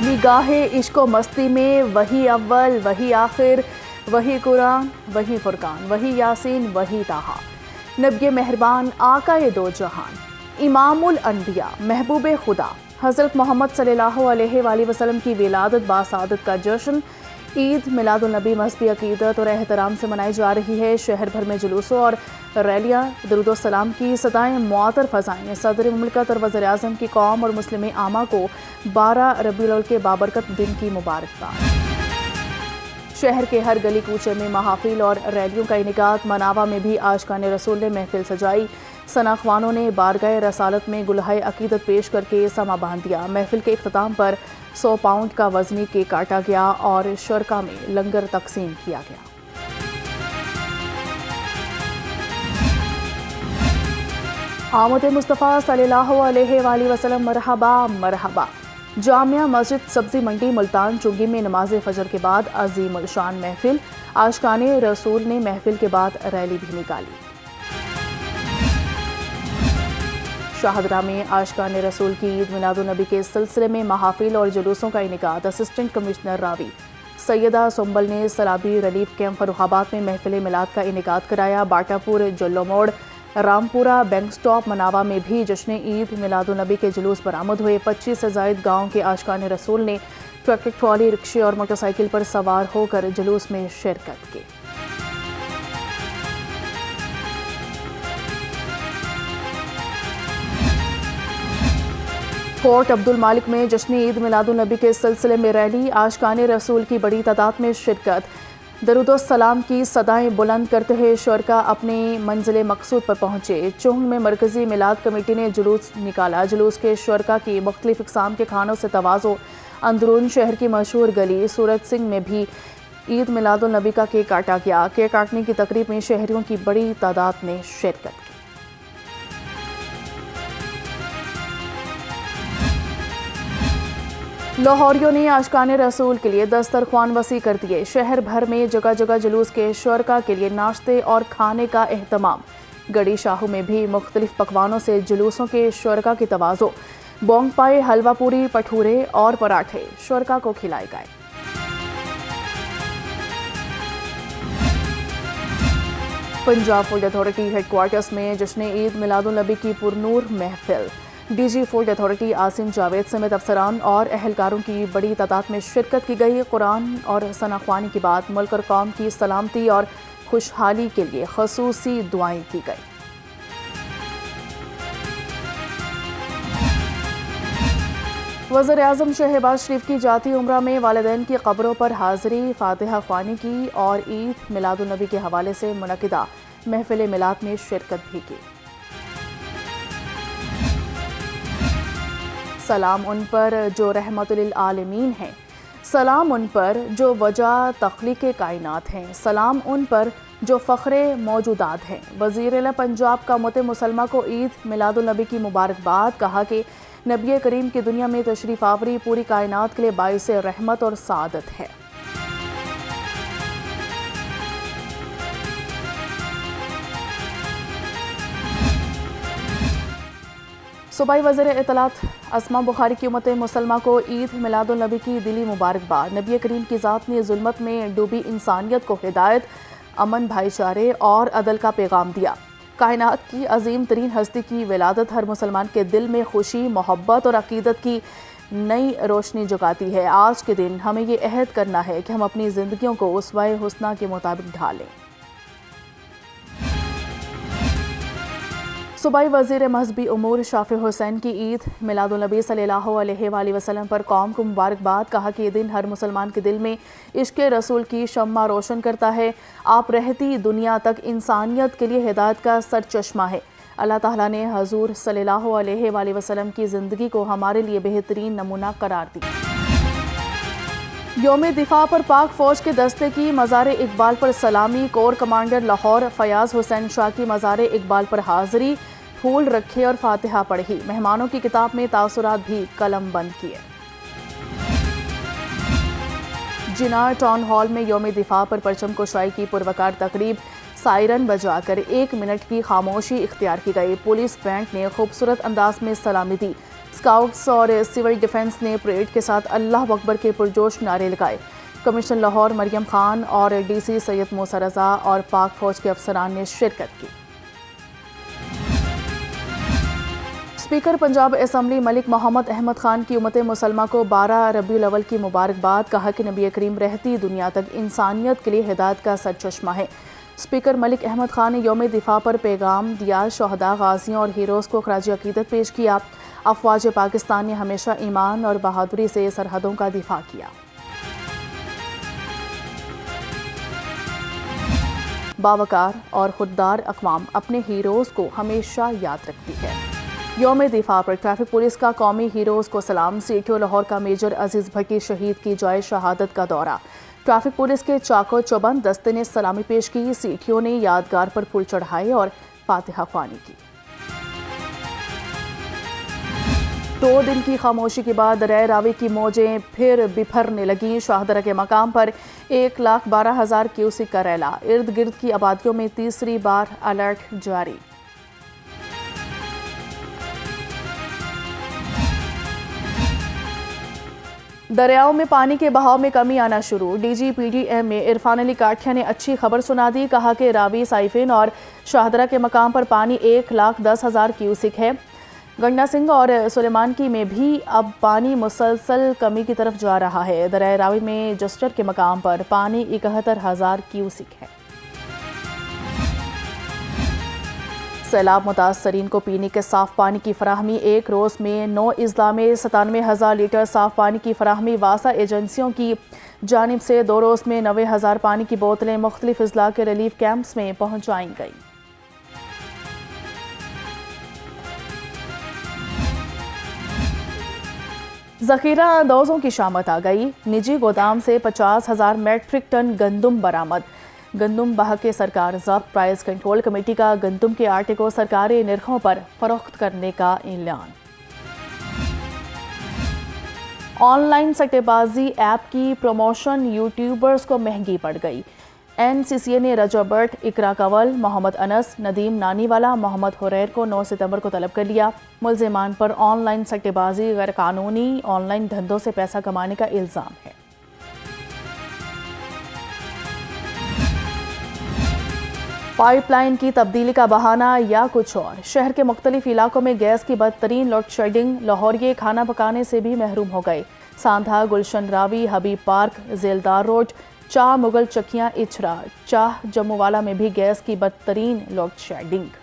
نگاہ عشق و مستی میں وہی اول وہی آخر، وہی قرآن وہی فرقان، وہی یاسین وہی طٰہٰ، نبی مہربان آقائے دو جہان، امام الانبیاء محبوب خدا حضرت محمد صلی اللہ علیہ وآلہ وسلم کی ولادت باسعادت کا جشن عید میلاد النبی مذہبی عقیدت اور احترام سے منائی جا رہی ہے۔ شہر بھر میں جلوسوں اور ریلیاں، درود و سلام کی صدائیں معطر فضائیں۔ صدر مملکت اور وزیر اعظم کی قوم اور مسلم عامہ کو 12 ربیع الاول کے بابرکت دن کی مبارکباد۔ شہر کے ہر گلی کوچے میں محافل اور ریلیوں کا انعقاد۔ مناوا میں بھی عاشقان رسول نے محفل سجائی۔ ثناءخوانوں نے بارگاہ رسالت میں گلہائے عقیدت پیش کر کے سما باندھ دیا۔ محفل کے اختتام پر 100 پاؤنڈ کا وزنی کیک کاٹا گیا اور شرکاء میں لنگر تقسیم کیا گیا۔ آمد مصطفیٰ صلی اللہ علیہ وآلہ وسلم مرحبا مرحبا۔ جامعہ مسجد سبزی منڈی ملتان چنگی میں نماز فجر کے بعد عظیم الشان محفل۔ عاشقان رسول نے محفل کے بعد ریلی بھی نکالی۔ شاہدرہ میں عاشقان رسول کی عید میلاد النبی کے سلسلے میں محافل اور جلوسوں کا انعقاد۔ اسسٹنٹ کمشنر راوی سیدہ سنبل نے سلابی ریلیف کیمپ فروخ آباد میں محفل میلاد کا انعقاد کرایا۔ باٹا پور جلو موڑ، رامپورہ بینک سٹاپ مناوا میں بھی جشن عید میلاد النبی کے جلوس برآمد ہوئے۔ 25 سے زائد گاؤں کے عاشقان رسول نے ٹریکٹر ٹرالی، رکشے اور موٹر سائیکل پر سوار ہو کر جلوس میں شرکت کی۔ کوٹ عبد المالک میں جشن عید میلاد النبی کے سلسلے میں ریلی، عاشقان رسول کی بڑی تعداد میں شرکت۔ درود و سلام کی صدائیں بلند کرتے ہوئے شرکاء اپنے منزل مقصود پر پہنچے۔ چونگ میں مرکزی میلاد کمیٹی نے جلوس نکالا۔ جلوس کے شرکاء کی مختلف اقسام کے کھانوں سے تواضع۔ اندرون شہر کی مشہور گلی سورج سنگھ میں بھی عید میلاد النبی کا کیک کاٹا گیا۔ کیک کاٹنے کی تقریب میں شہریوں کی بڑی تعداد نے شرکت کی۔ لاہوریوں نے عاشقان رسول کے لیے دسترخوان وسیع کر دیے۔ شہر بھر میں جگہ جگہ جلوس کے شرکاء کے لیے ناشتے اور کھانے کا اہتمام۔ گڑی شاہو میں بھی مختلف پکوانوں سے جلوسوں کے شرکاء کی تواضع۔ بونگ پائے، حلوہ پوری، پٹھورے اور پراٹھے شرکاء کو کھلائے گئے۔ Punjab food authority headquarters میں جشن عید میلاد النبی کی پرنور محفل۔ D G food authority Asim Javed سمیت افسران اور اہلکاروں کی بڑی تعداد میں شرکت کی گئی۔ قرآن اور ثناءخوانی کے بعد ملک اور قوم کی سلامتی اور خوشحالی کے لیے خصوصی دعائیں کی گئی۔ وزیر اعظم شہباز شریف کی جاتی عمرہ میں والدین کی قبروں پر حاضری، فاتحہ خوانی کی اور عید میلاد النبی کے حوالے سے منعقدہ محفل میلاد میں شرکت بھی کی۔ سلام ان پر جو رحمت للعالمین ہیں، سلام ان پر جو وجہ تخلیق کائنات ہیں، سلام ان پر جو فخر موجودات ہیں۔ وزیر اعلیٰ پنجاب کا مت مسلمہ کو عید میلاد النبی کی مبارکباد۔ کہا کہ نبی کریم کی دنیا میں تشریف آوری پوری کائنات کے لیے باعث رحمت اور سعادت ہے۔ صوبائی وزیر اطلاعات اسما بخاری کی امت مسلمہ کو عید میلاد النبی کی دلی مبارکباد۔ نبی کریم کی ذات نے ظلمت میں ڈوبی انسانیت کو ہدایت، امن، بھائی چارے اور عدل کا پیغام دیا۔ کائنات کی عظیم ترین ہستی کی ولادت ہر مسلمان کے دل میں خوشی، محبت اور عقیدت کی نئی روشنی جگاتی ہے۔ آج کے دن ہمیں یہ عہد کرنا ہے کہ ہم اپنی زندگیوں کو اسوہ حسنہ کے مطابق ڈھالیں۔ صوبائی وزیر مذہبی امور شافع حسین کی عید میلاد النبی صلی اللہ علیہ وآلہ وسلم پر قوم کو مبارکباد۔ کہا کہ یہ دن ہر مسلمان کے دل میں عشق رسول کی شمع روشن کرتا ہے۔ آپ رہتی دنیا تک انسانیت کے لیے ہدایت کا سرچشمہ ہے۔ اللہ تعالیٰ نے حضور صلی اللہ علیہ وآلہ وسلم کی زندگی کو ہمارے لیے بہترین نمونہ قرار دیا۔ یوم دفاع پر پاک فوج کے دستے کی مزار اقبال پر سلامی۔ کور کمانڈر لاہور فیاض حسین شاہ کی مزار اقبال پر حاضری، پھول رکھے اور فاتحہ پڑھی۔ مہمانوں کی کتاب میں تاثرات بھی قلم بند کیے۔ جناح ٹاؤن ہال میں یوم دفاع پر پرچم کشائی کی پروقار تقریب، سائرن بجا کر 1 منٹ کی خاموشی اختیار کی گئی۔ پولیس بینڈ نے خوبصورت انداز میں سلامی دی۔ اسکاؤٹس اور سول ڈیفنس نے پریڈ کے ساتھ اللہ اکبر کے پرجوش نعرے لگائے۔ کمشنر لاہور مریم خان اور ڈی سی سید موسیٰ رضا اور پاک فوج کے افسران نے شرکت کی۔ اسپیکر پنجاب اسمبلی ملک محمد احمد خان کی امت مسلمہ کو 12 ربیع الاول کی مبارکباد، کہا کہ نبی کریم رہتی دنیا تک انسانیت کے لیے ہدایت کا سرچشمہ ہے۔ اسپیکر ملک احمد خان نے یوم دفاع پر پیغام دیا، شہداء، غازیوں اور ہیروز کو خراج عقیدت پیش کیا۔ افواج پاکستان نے ہمیشہ ایمان اور بہادری سے سرحدوں کا دفاع کیا۔ باوقار اور خوددار اقوام اپنے ہیروز کو ہمیشہ یاد رکھتی ہے۔ یوم دفاع پر ٹریفک پولیس کا قومی ہیروز کو سلام۔ سی ٹی او لاہور کا میجر عزیز بھٹی شہید کی جائے شہادت کا دورہ۔ ٹریفک پولیس کے چاقو چوبند دستے نے سلامی پیش کی۔ سی ٹی او نے یادگار پر پھول چڑھائے اور فاتحہ خوانی کی۔ 2 دن کی خاموشی کے بعد دریائے راوی کی موجیں پھر بپھرنے لگیں۔ شاہدرہ کے مقام پر 1,12,000 کیوسک کا ریلا۔ ارد گرد کی آبادیوں میں تیسری بار الرٹ جاری۔ دریاؤں میں پانی کے بہاؤ میں کمی آنا شروع۔ D G P D M میں عرفان علی کاٹھیا نے اچھی خبر سنا دی، کہا کہ راوی، سائفین اور شاہدرہ کے مقام پر پانی 1,10,000 کیوسک ہے۔ گنڈا سنگھ اور سلیمان کی میں بھی اب پانی مسلسل کمی کی طرف جا رہا ہے۔ دریائے راوی میں جسٹر کے مقام پر پانی 71,000 کیوسک ہے۔ سیلاب متاثرین کو پینے کے صاف پانی کی فراہمی۔ ایک روز میں 9 اضلاع میں 97,000 لیٹر صاف پانی کی فراہمی۔ واسا ایجنسیوں کی جانب سے 2 روز میں 90,000 پانی کی بوتلیں مختلف اضلاع کے ریلیف کیمپس میں پہنچائی گئیں۔ ذخیرہ اندوزوں کی شامت آ گئی۔ نجی گودام سے 50,000 میٹرک ٹن گندم برآمد۔ گندم بہکے سرکار ضبط۔ پرائز کنٹرول کمیٹی کا گندم کے آٹے کو سرکاری نرخوں پر فروخت کرنے کا اعلان۔ آن لائن سٹے بازی ایپ کی پروموشن یوٹیوبرز کو مہنگی پڑ گئی۔ این سی سی اے نے رجا بٹ، اقرا کنول، محمد انس، ندیم نانی والا، محمد حریر کو 9 ستمبر کو طلب کر لیا۔ ملزمان پر آن لائن سٹے بازی، غیر قانونی آن لائن دھندوں سے پیسہ کمانے کا الزام ہے۔ پائپ لائن کی تبدیلی کا بہانہ یا کچھ اور؟ شہر کے مختلف علاقوں میں گیس کی بدترین لوڈ شیڈنگ۔ لاہوریے کھانا پکانے سے بھی محروم ہو گئے۔ ساندھا، گلشن راوی، حبیب پارک، ذیلدار روڈ، چاہ مغل چکیاں، اچھرا، چاہ جموں والا میں بھی گیس کی بدترین load shedding.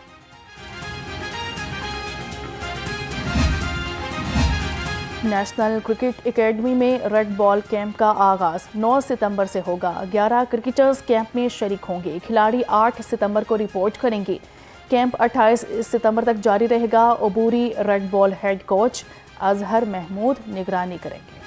National cricket academy میں ریڈ بال کیمپ کا آغاز 9 ستمبر سے ہوگا۔ 11 کرکٹرز کیمپ میں شریک ہوں گے۔ کھلاڑی 8 ستمبر کو رپورٹ کریں گے۔ کیمپ 28 ستمبر تک جاری رہے گا۔ عبوری red ball head coach Azhar Mahmood نگرانی کریں گے۔